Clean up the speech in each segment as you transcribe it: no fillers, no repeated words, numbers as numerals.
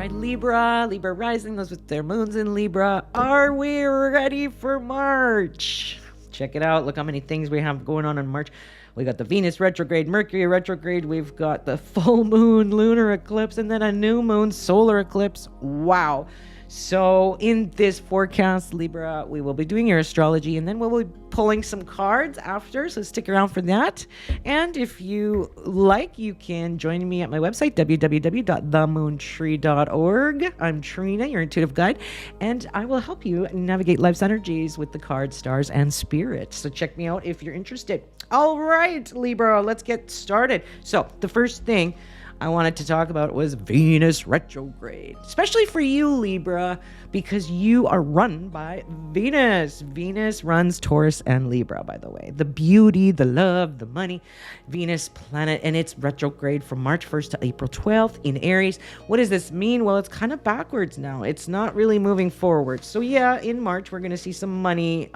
right, Libra rising, those with their moons in Libra. Are we ready for March? Check it out. Look how many things we have going on in March. We got the Venus retrograde, Mercury retrograde. We've got the full moon lunar eclipse, and then a new moon solar eclipse. Wow. So in this forecast, Libra, we will be doing your astrology, and then we'll be pulling some cards after, so stick around for that. And if you like, you can join me at my website, www.themoontree.org. I'm Trina, your intuitive guide, and I will help you navigate life's energies with the cards, stars, and spirits. So check me out if you're interested. All right, Libra, let's get started. So the first thing I wanted to talk about was Venus retrograde, especially for you, Libra, because you are run by Venus. Venus runs Taurus and Libra, by the way. The beauty, the love, the money, Venus planet, and it's retrograde from March 1st to April 12th in Aries. What does this mean? Well, it's kind of backwards now. It's not really moving forward. So yeah, in March, we're going to see some money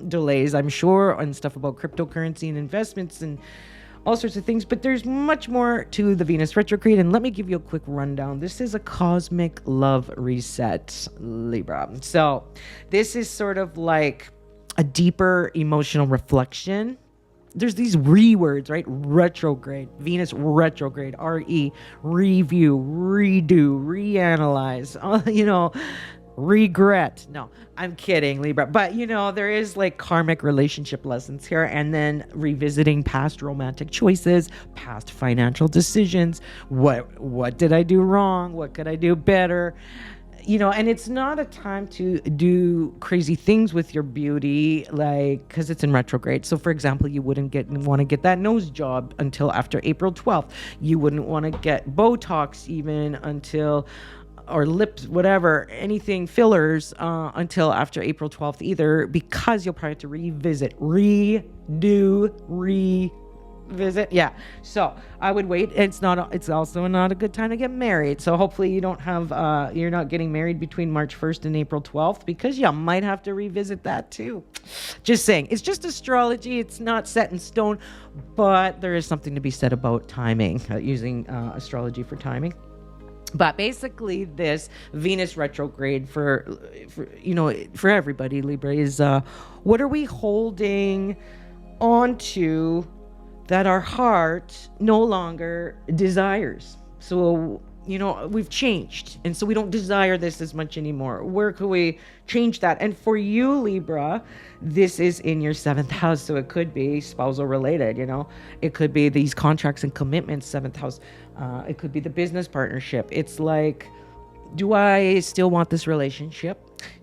delays, I'm sure, and stuff about cryptocurrency and investments and all sorts of things, but there's much more to the Venus retrograde, and let me give you a quick rundown. This is a cosmic love reset, Libra. So this is sort of like a deeper emotional reflection. There's these words, right? Retrograde, Venus retrograde, R-E, review, redo, reanalyze, regret. No, I'm kidding, Libra. But, there is like karmic relationship lessons here, and then revisiting past romantic choices, past financial decisions. What did I do wrong? What could I do better? And it's not a time to do crazy things with your beauty, because it's in retrograde. So, for example, you wouldn't want to get that nose job until after April 12th. You wouldn't want to get Botox even until, or lips, whatever, anything, fillers, until after April 12th either, because you'll probably have to revisit. Yeah. So I would wait. It's also not a good time to get married. So hopefully you don't have, you're not getting married between March 1st and April 12th, because you might have to revisit that too. Just saying. It's just astrology. It's not set in stone, but there is something to be said about timing, using astrology for timing. But basically, this Venus retrograde for everybody, Libra, is what are we holding onto that our heart no longer desires? So, we've changed, and so we don't desire this as much anymore. Where could we change that? And for you, Libra, this is in your 7th house, so it could be spousal related, it could be these contracts and commitments, 7th house. It could be the business partnership. It's like, do I still want this relationship?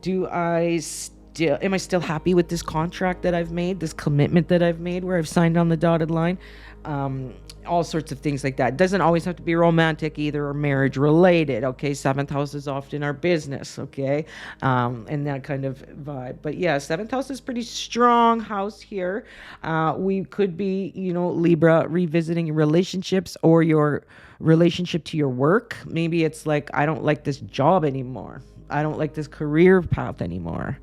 Am I still happy with this contract that I've made, this commitment that I've made where I've signed on the dotted line? All sorts of things like that. It doesn't always have to be romantic either, or marriage related. Okay. 7th house is often our business. Okay. And that kind of vibe. But yeah, 7th house is pretty strong house here. We could be, Libra, revisiting your relationships or your relationship to your work. Maybe it's like, I don't like this job anymore. I don't like this career path anymore.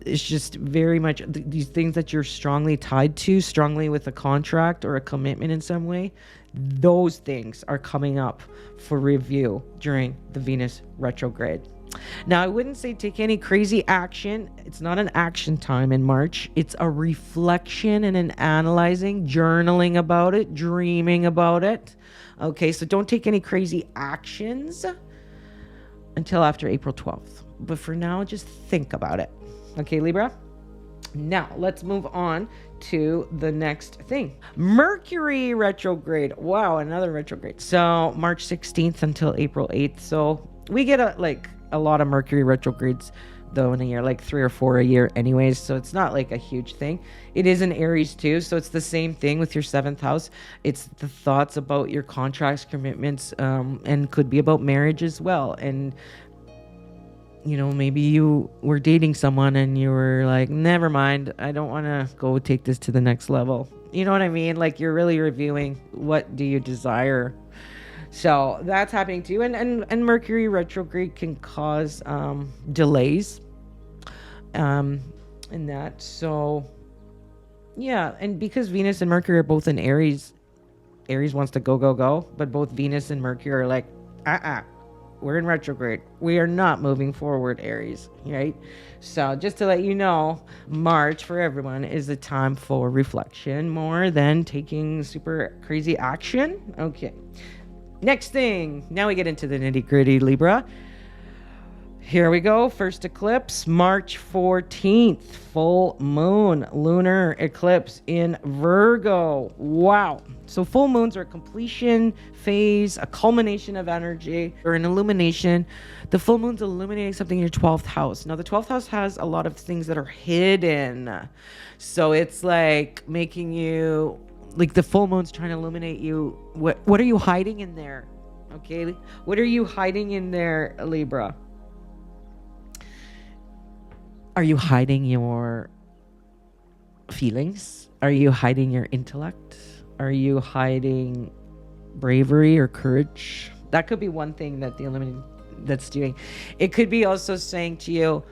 It's just very much these things that you're strongly tied to, strongly with a contract or a commitment in some way. Those things are coming up for review during the Venus retrograde. Now, I wouldn't say take any crazy action. It's not an action time in March. It's a reflection and an analyzing, journaling about it, dreaming about it. Okay, so don't take any crazy actions until after April 12th. But for now, just think about it. Okay, Libra? Now, let's move on to the next thing. Mercury retrograde. Wow, another retrograde. So, March 16th until April 8th. So, we get a lot of Mercury retrogrades, though, in a year, like 3 or 4 a year anyways. So, it's not like a huge thing. It is in Aries, too. So, it's the same thing with your 7th house. It's the thoughts about your contracts, commitments, and could be about marriage as well. And maybe you were dating someone and you were like, never mind, I don't want to go take this to the next level. You know what I mean? Like, you're really reviewing, what do you desire? So that's happening too. And Mercury retrograde can cause delays in that. So yeah, and because Venus and Mercury are both in Aries wants to go, but both Venus and Mercury are like, We're in retrograde. We are not moving forward, Aries, right? So just to let you know, March for everyone is a time for reflection more than taking super crazy action. Okay. Next thing. Now we get into the nitty-gritty, Libra. Here we go. First eclipse, March 14th, full moon, lunar eclipse in Virgo. Wow. So full moons are a completion phase, a culmination of energy, or an illumination. The full moon's illuminating something in your 12th house. Now, the 12th house has a lot of things that are hidden. So it's like making you, like the full moon's trying to illuminate you. What are you hiding in there? Okay. What are you hiding in there, Libra? Are you hiding your feelings? Are you hiding your intellect? Are you hiding bravery or courage? That could be one thing that the illuminating that's doing. It could be also saying to you,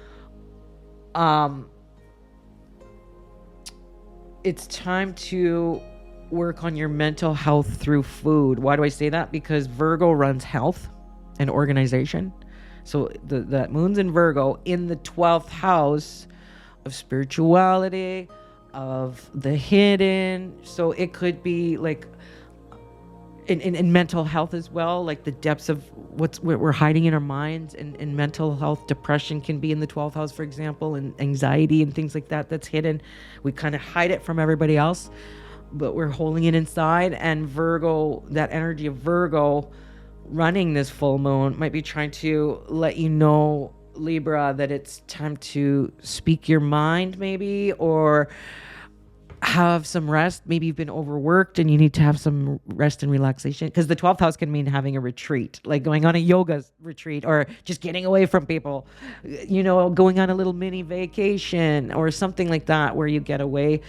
it's time to work on your mental health through food. Why do I say that? Because Virgo runs health and organization. So the moon's in Virgo in the 12th house of spirituality, of the hidden. So it could be like in mental health as well, like the depths of what we're hiding in our minds, and mental health. Depression can be in the 12th house, for example, and anxiety and things like that that's hidden. We kind of hide it from everybody else, but we're holding it inside. And Virgo, that energy of Virgo running this full moon might be trying to let you know, Libra, that it's time to speak your mind, maybe, or have some rest. Maybe you've been overworked and you need to have some rest and relaxation, because the 12th house can mean having a retreat, like going on a yoga retreat, or just getting away from people, you know, going on a little mini vacation or something like that where you get away.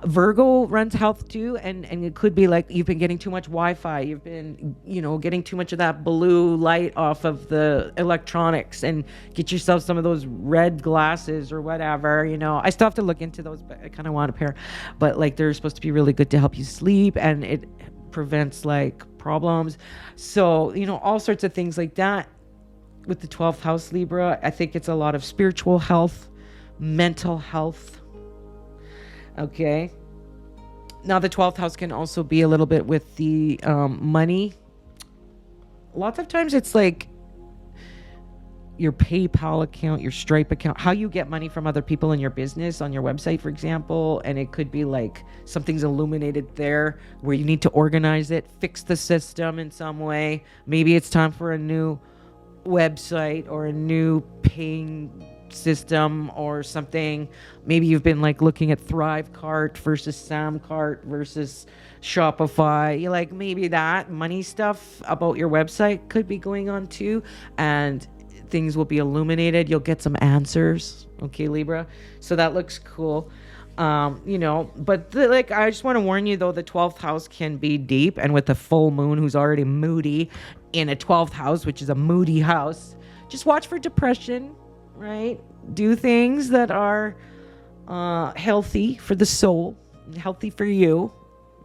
Virgo runs health too, and it could be like you've been getting too much Wi-Fi, you've been, you know, getting too much of that blue light off of the electronics, and get yourself some of those red glasses or whatever, you know. I still have to look into those, but I kind of want a pair. But like, they're supposed to be really good to help you sleep, and it prevents like problems. So, you know, all sorts of things like that with the 12th house, Libra. I think it's a lot of spiritual health, mental health. Okay. Now the 12th house can also be a little bit with the money. Lots of times it's like your PayPal account, your Stripe account, how you get money from other people in your business on your website, for example. And it could be like something's illuminated there where you need to organize it, fix the system in some way. Maybe it's time for a new website or a new paying system or something. Maybe you've been like looking at Thrivecart versus Samcart versus Shopify. You like, maybe that money stuff about your website could be going on too, and things will be illuminated. You'll get some answers. Okay, Libra. So that looks cool. You know, but like, I just want to warn you though, the 12th house can be deep, and with the full moon who's already moody in a 12th house, which is a moody house, just watch for depression. Right? Do things that are healthy for the soul, healthy for you.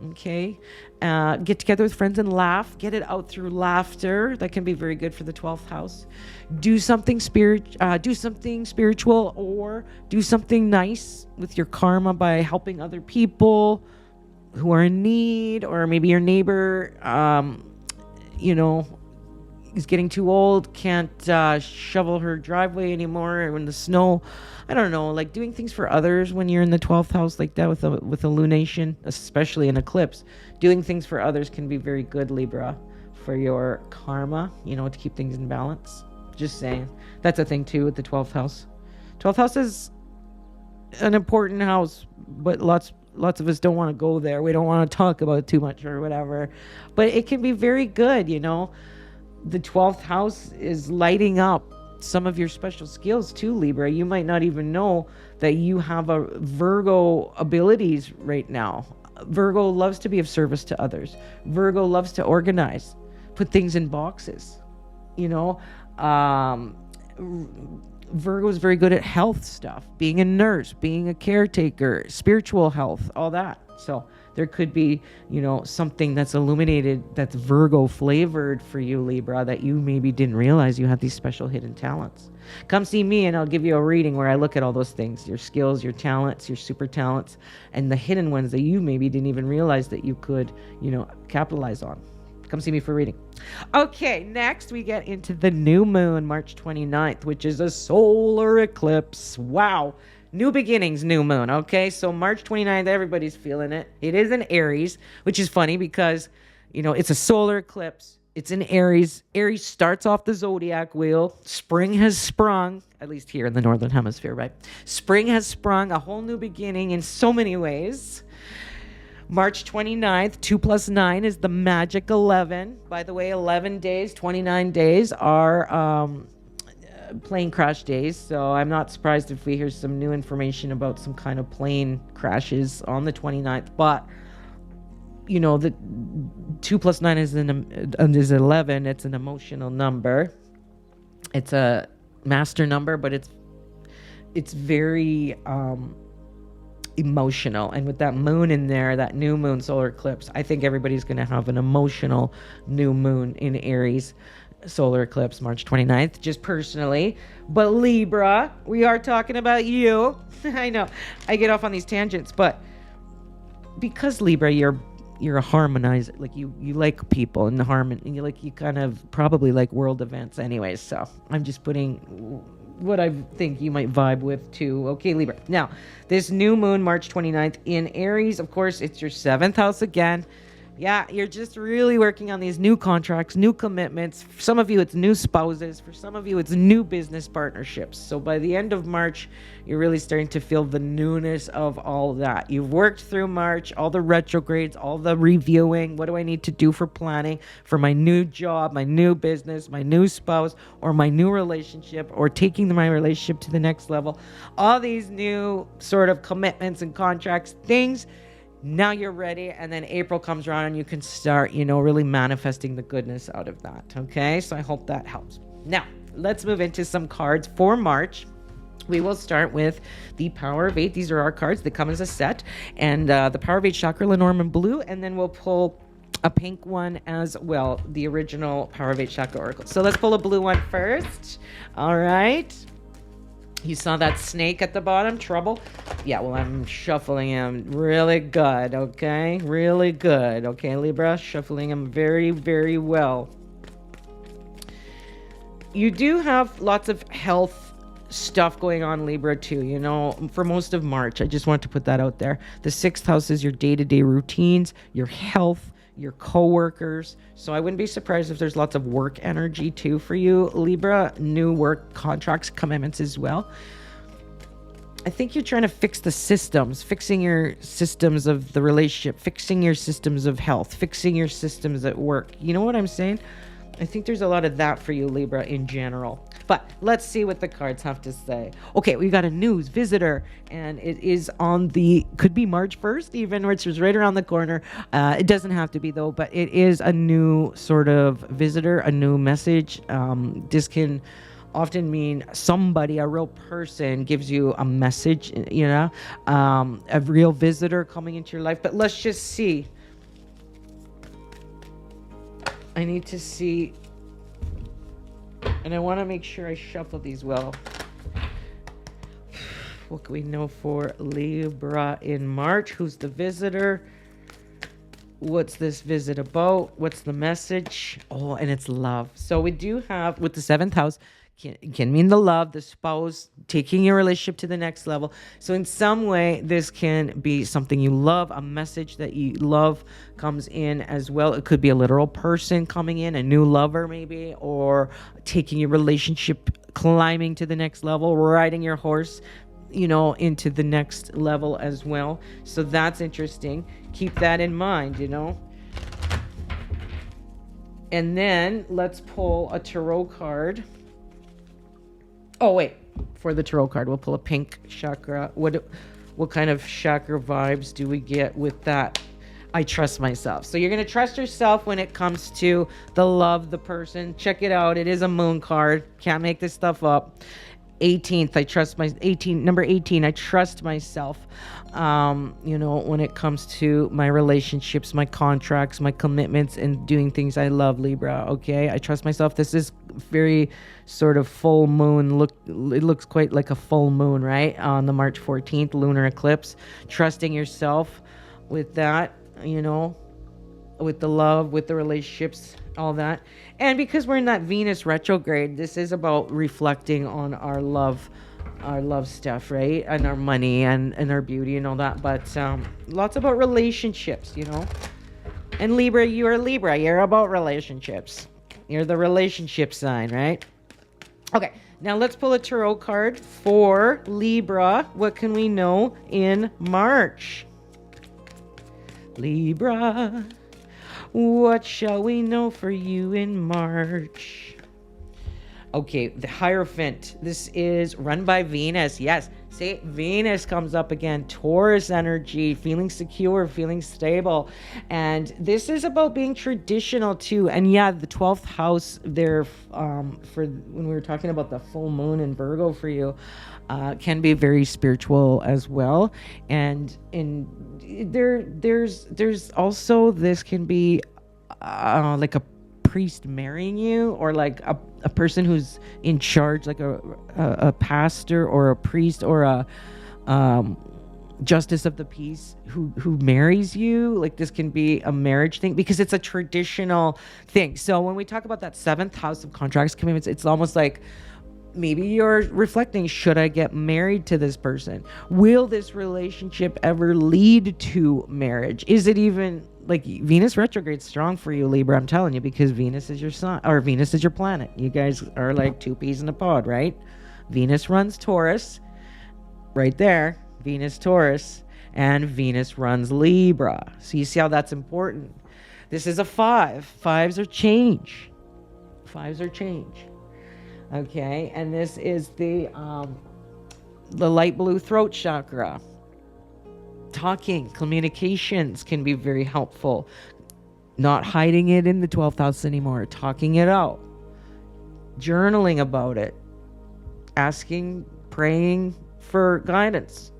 Okay? Get together with friends and laugh. Get it out through laughter. That can be very good for the 12th house. Do something spiritual, or do something nice with your karma by helping other people who are in need, or maybe your neighbor, you know, is getting too old, can't shovel her driveway anymore when the snow. I don't know, like doing things for others when you're in the 12th house like that with a lunation, especially an eclipse. Doing things for others can be very good, Libra, for your karma, you know, to keep things in balance. Just saying. That's a thing too with the 12th house. 12th house is an important house, but lots of us don't want to go there. We don't want to talk about it too much or whatever. But it can be very good, you know. The 12th house is lighting up some of your special skills too, Libra. You might not even know that you have a Virgo abilities right now. Virgo loves to be of service to others. Virgo loves to organize, put things in boxes. You know, Virgo is very good at health stuff, being a nurse, being a caretaker, spiritual health, all that. So There could be, something that's illuminated, that's Virgo flavored for you, Libra, that you maybe didn't realize you had these special hidden talents. Come see me and I'll give you a reading where I look at all those things, your skills, your talents, your super talents, and the hidden ones that you maybe didn't even realize that you could, capitalize on. Come see me for reading. Okay, next we get into the new moon, March 29th, which is a solar eclipse. Wow. New beginnings, new moon. Okay, so March 29th, everybody's feeling it. It is in Aries, which is funny because, it's a solar eclipse. It's in Aries. Aries starts off the zodiac wheel. Spring has sprung, at least here in the Northern Hemisphere, right? Spring has sprung, a whole new beginning in so many ways. March 29th, 2 plus 9 is the magic 11. By the way, 11 days, 29 days are plane crash days. So I'm not surprised if we hear some new information about some kind of plane crashes on the 29th. But, the 2 plus 9 is 11. It's an emotional number. It's a master number, but it's very emotional. And with that moon in there, that new moon solar eclipse, I think everybody's going to have an emotional new moon in Aries solar eclipse March 29th, just personally. But Libra, we are talking about you. I know I get off on these tangents, but because Libra, you're a harmonizer, like you like people and the harmony, and you kind of probably like world events anyways. So I'm just putting what I think you might vibe with too. Okay, Libra. Now, this new moon, March 29th in Aries, of course, it's your 7th house again. Yeah, you're just really working on these new contracts, new commitments. For some of you, it's new spouses. For some of you, it's new business partnerships. So by the end of March, you're really starting to feel the newness of all that. You've worked through March, all the retrogrades, all the reviewing. What do I need to do for planning for my new job, my new business, my new spouse, or my new relationship, or taking my relationship to the next level? All these new sort of commitments and contracts, things. Now you're ready, and then April comes around and you can start, really manifesting the goodness out of that. Okay, so I hope that helps. Now, let's move into some cards for March. We will start with the Power of 8. These are our cards. They come as a set, and the Power of 8 Chakra Lenormand blue, and then we'll pull a pink one as well, the original Power of 8 Chakra Oracle. So let's pull a blue one first. All right. You saw that snake at the bottom, trouble? Yeah, well, I'm shuffling him really good, okay? Really good, okay, Libra? Shuffling him very, very well. You do have lots of health stuff going on, Libra, too, for most of March. I just want to put that out there. The 6th house is your day-to-day routines, your health, your coworkers. So I wouldn't be surprised if there's lots of work energy too for you, Libra. New work contracts, commitments as well. I think you're trying to fix the systems, fixing your systems of the relationship, fixing your systems of health, fixing your systems at work. You know what I'm saying? I think there's a lot of that for you, Libra, in general. But let's see what the cards have to say. Okay, we got a news visitor, and it is could be March 1st even, which is right around the corner. It doesn't have to be, though, but it is a new sort of visitor, a new message. This can often mean somebody, a real person, gives you a message, a real visitor coming into your life. But let's just see. I need to see, and I want to make sure I shuffle these well. What can we know for Libra in March? Who's the visitor? What's this visit about? What's the message? Oh, and it's love. So we do have, with the 7th house, can mean the love, the spouse, taking your relationship to the next level. So in some way, this can be something you love, a message that you love comes in as well. It could be a literal person coming in, a new lover maybe, or taking your relationship, climbing to the next level, riding your horse, into the next level as well. So that's interesting. Keep that in mind, And then let's pull a tarot card. Oh, wait. For the tarot card, we'll pull a pink chakra. What kind of chakra vibes do we get with that? I trust myself. So you're going to trust yourself when it comes to the love, the person. Check it out. It is a moon card. Can't make this stuff up. 18th, number 18, I trust myself. when it comes to my relationships, my contracts, my commitments, and doing things I love, Libra. Okay, I trust myself. This is very sort of full moon. It looks quite like a full moon, right? On the March 14th lunar eclipse. Trusting yourself with that, with the love, with the relationships, all that. And because we're in that Venus retrograde, this is about reflecting on our love stuff, right? And our money and our beauty and all that. But lots about relationships, And Libra, you're Libra. You're about relationships. You're the relationship sign, right? Okay, now let's pull a tarot card for Libra. What can we know in March? Libra, what shall we know for you in March? Okay, the Hierophant. This is run by Venus. Yes, see, Venus comes up again. Taurus energy, feeling secure, feeling stable. And this is about being traditional too. And yeah, the 12th house there, for when we were talking about the full moon in Virgo for you, can be very spiritual as well. And there's also, this can be like a priest marrying you, or like a person who's in charge, like a pastor or a priest or a justice of the peace who marries you. Like, this can be a marriage thing because it's a traditional thing. So when we talk about that 7th house of contracts, commitments, it's almost like maybe you're reflecting, should I get married to this person? Will this relationship ever lead to marriage? Is it even, like, Venus retrograde strong for you, Libra, I'm telling you, because Venus is your sun, or Venus is your planet. You guys are like two peas in a pod, right? Venus runs Taurus, right there, Venus Taurus, and Venus runs Libra. So you see how that's important. This is a 5. Fives are change. Fives are change. Okay, and this is the light blue throat chakra. Talking, communications can be very helpful. Not hiding it in the 12th house anymore. Talking it out. Journaling about it. Asking, praying for guidance.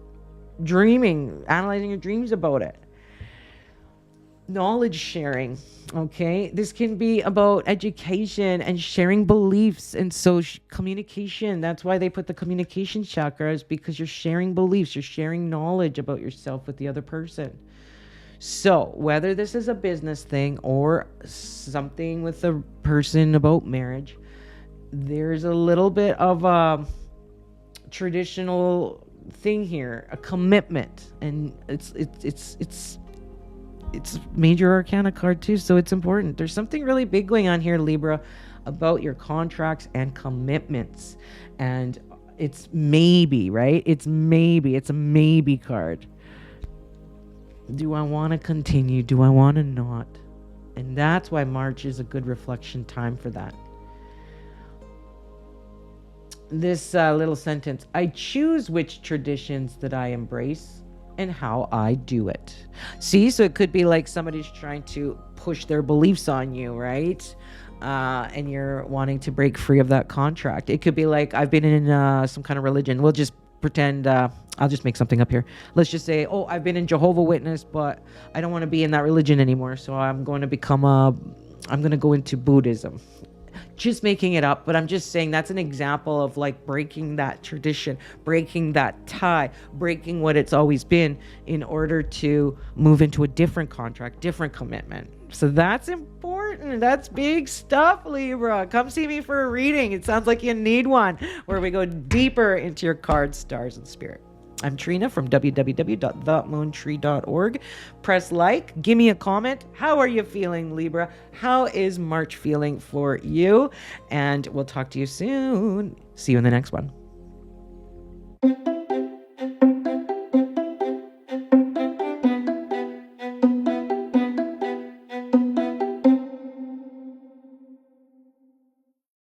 Dreaming, analyzing your dreams about it. Knowledge sharing, okay? This can be about education and sharing beliefs and communication. That's why they put the communication chakras, because you're sharing beliefs, you're sharing knowledge about yourself with the other person. So whether this is a business thing or something with a person about marriage, there's a little bit of a traditional thing here, a commitment, and it's major arcana card too, so it's important. There's something really big going on here, Libra, about your contracts and commitments. And it's maybe, right? It's a maybe card. Do I want to continue? Do I want to not? And that's why March is a good reflection time for that. This little sentence: I choose which traditions that I embrace and how I do it. See, so it could be like somebody's trying to push their beliefs on you, right? And you're wanting to break free of that contract. It could be like, I've been in some kind of religion. We'll just pretend, I'll just make something up here. Let's just say, I've been in Jehovah's Witness, but I don't want to be in that religion anymore. So I'm going to go into Buddhism. Just making it up, but I'm just saying that's an example of like breaking that tradition, breaking that tie, breaking what it's always been in order to move into a different contract, different commitment. So that's important. That's big stuff, Libra. Come see me for a reading. It sounds like you need one, where we go deeper into your cards, stars, and spirit. I'm Trina from www.themoontree.org. Press like, give me a comment. How are you feeling, Libra? How is March feeling for you? And we'll talk to you soon. See you in the next one.